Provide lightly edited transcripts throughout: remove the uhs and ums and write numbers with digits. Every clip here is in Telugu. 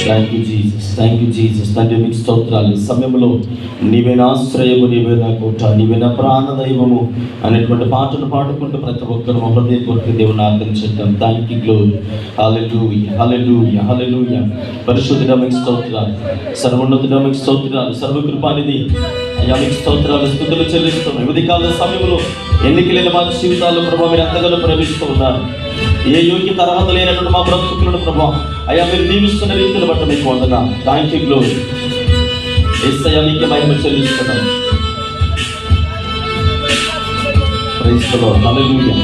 Thank you Jesus. తండ్రి మీకు స్తోత్రాలు. ఈ సమయంలో నీవే నా ఆశ్రయము, నీవే నా కోట, నీవే నా ప్రాణదైవము అనేటువంటి పాటను పాడుకుంటూ ప్రతి ఒక్కరు మా హృదయపూర్వక దేవుని ఆరాధించడం. Thank you, glory. Hallelujah, hallelujah, hallelujah. పరిశుద్ధుడా మీకు స్తోత్రాలు, సర్వోన్నతుడా మీకు స్తోత్రాలు, సర్వకృపానిధి అయ్యా మీకు స్తోత్రాలు, స్తుతులు చెల్లిస్తున్నాం. ఉదయకాల సమయంలో ఎన్నికలేని మా జీవితాల్లో ప్రభావ మీరు ఎంతగానో ప్రవేశిస్తూ ఉన్నారు. ఏ యోగ్యత అర్హత లేనటువంటి మా బ్రతుకులను ప్రభావ అయ్యా మీరు దీవిస్తున్న రీతిని బట్టి మీకు వందనాలు. Thank you, glory. యేసయ్యా నీకే మహిమ చెల్లిస్తున్నాం. Praise the lord. హల్లెలూయా.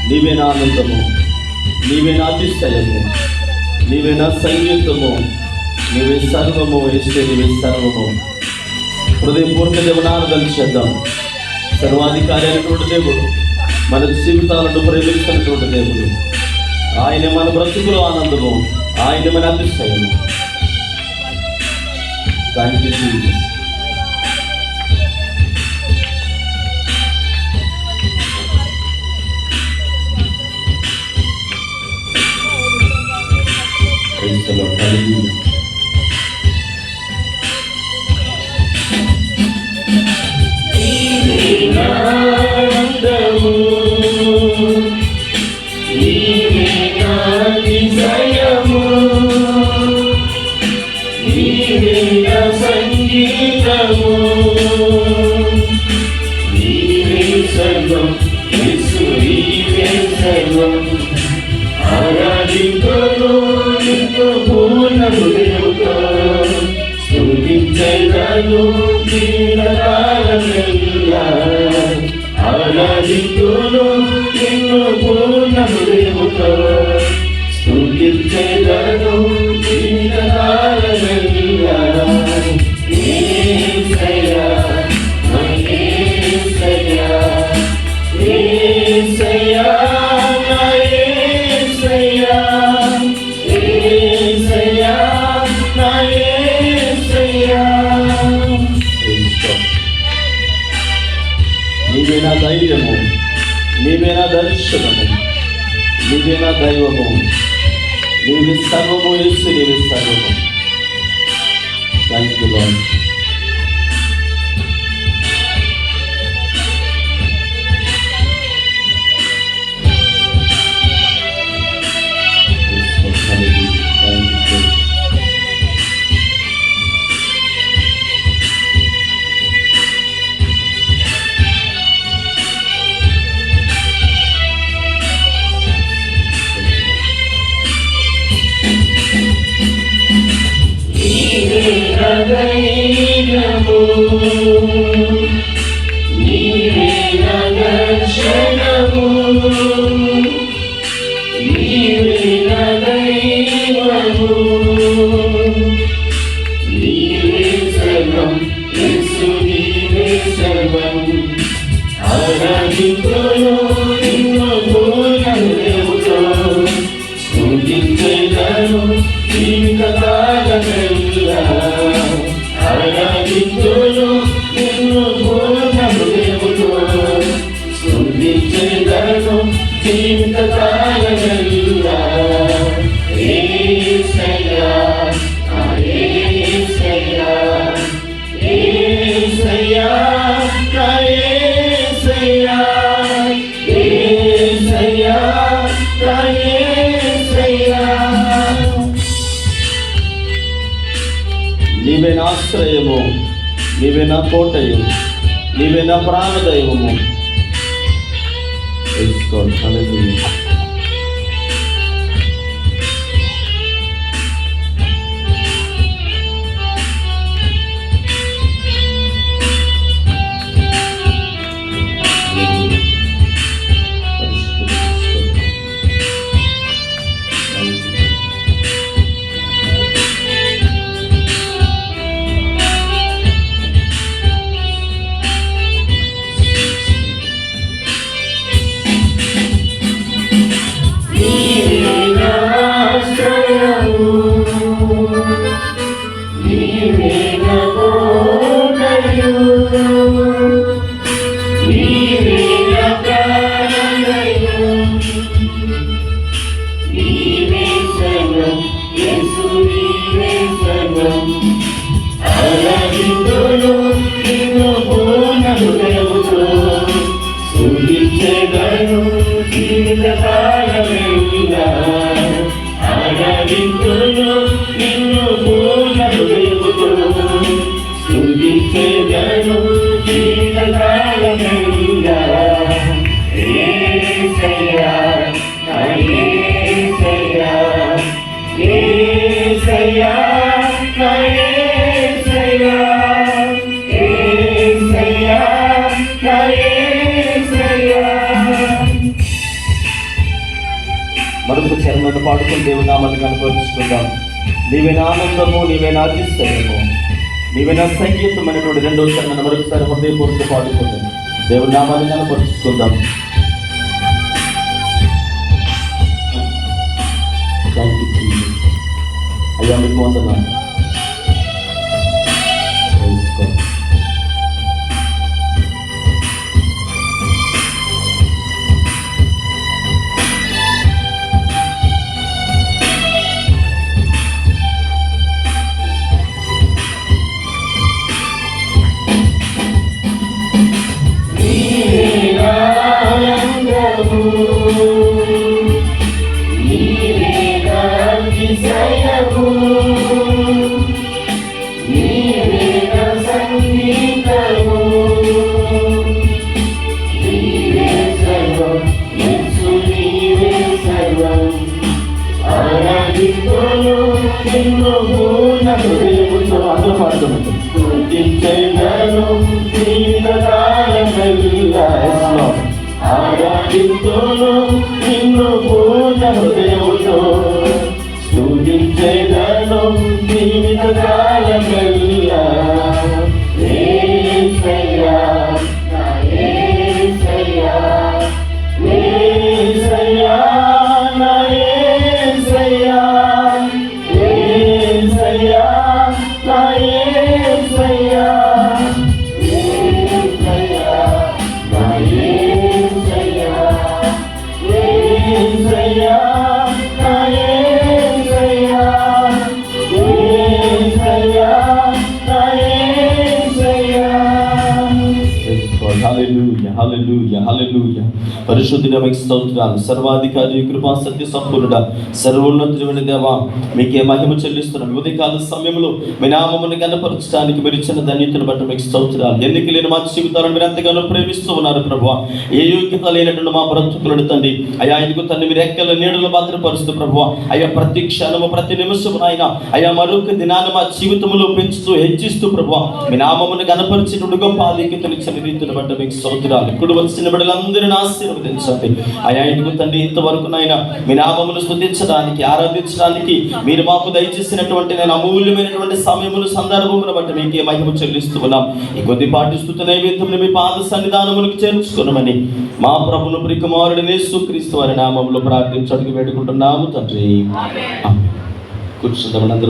నీవే నా ఆనందము, నీవే నా అతిశయము, నీవే నా సంగీతము, నీవే సర్వము. యేసే నీవే సర్వము. హృదయపూర్వక దేవునారాధన చేద్దాం. సర్వాధికారి అయినటువంటి దేవుడు, మన జీవితాలను ప్రేమిస్తున్నటువంటి దేవుడు, ఆయన మన బ్రతుకులో ఆనందము, ఆయన మన అతిశయము. Thank you Jesus. Praise the Lord. Hallelujah. నీవే నా ధైర్యము, నీవే నా దర్శనము, నీవే నా దైవము, నీవే సర్వము. యేసు నీవే సర్వము. Thank you lord. జీవితకాలమెల్లా యేసయ్యా యేసయ్యా యేసయ్యా యేసయ్యా యేసయ్యా యేసయ్యా నీవే నా ఆశ్రయము, నీవే నా కోటయు, నీవే నా ప్రాణదైవము. హల్లెలూయా. మరొక చరణాన్ని పాడుకుని దేవుని నామాన్ని కనపరుచుకుందాం. నీవే నా ఆనందము, నీవే నా అతిశయము, నీవే నా సంగీతమైనటువంటి రెండవ చరణాన్ని మరొకసారి హృదయపూర్వకంగా పాడుకుందాం. దేవుని నామాన్ని కనపరుచుకుందాం. అయ్యా మీకు వందనాలు. పరిశుద్ధుడ మీకు స్తోత్రాలు. సర్వాధికారి, కృపా సత్య సంపూర్ణుడ, సర్వోన్నతుడైన దేవా మీకే మహిమ చెల్లిస్తున్నాం. ఉదయకాల సమయంలో మీ నామమును కనపరచడానికి మీరు ఇచ్చిన ధన్యతను బట్టి మీకు స్తోత్రాలు. ఎన్నిక లేని మా జీవితాలను మీరు ఎంతగానో ప్రేమిస్తూ ఉన్నారు ప్రభువా. ఏ యోగ్యత లేనటువంటి మా బ్రతుకులను తండ్రి అయ్యా ఎందుకు తండ్రి మీరు ఎక్కల నీడలు భద్రపరుస్తూ ప్రభువా అయ్యా ప్రతి క్షణము ప్రతి నిమిషము ఆయన అయ్యా మరొక దినాన్ని మా జీవితంలో పెంచుతూ హెచ్చిస్తూ ప్రభువా మీ నామమును కనపరిచినటువంటి గొప్ప ఆధిక్యతను ఇచ్చిన రీతిని బట్టి మీకు స్తోత్రాలు. ఇప్పుడు వచ్చిన బిడ్డలందరినీ ఆశీర్వదించండి అయ్యా. ఎందుకు తండ్రి ఇంతవరకు నాయన మీ నామమును స్తుతించడానికి ఆరాధించడానికి మీరు మాకు దయచేసినటువంటి నేను అమూల్యమైనటువంటి సమయములు సందర్భమును బట్టి మీకే మహిమ చెల్లిస్తూ ఉన్నాం. ఈ కొద్దిపాటి స్తుతి నైవేద్యమును మీ పాద సన్నిధానములకు చేర్చుకున్నామని మా ప్రభును ప్రియకుమారుడు యేసుక్రీస్తు వారి నామములో ప్రార్థించడానికి వేడుకుంటున్నాము తండ్రి. కూర్చుందామని అందరూ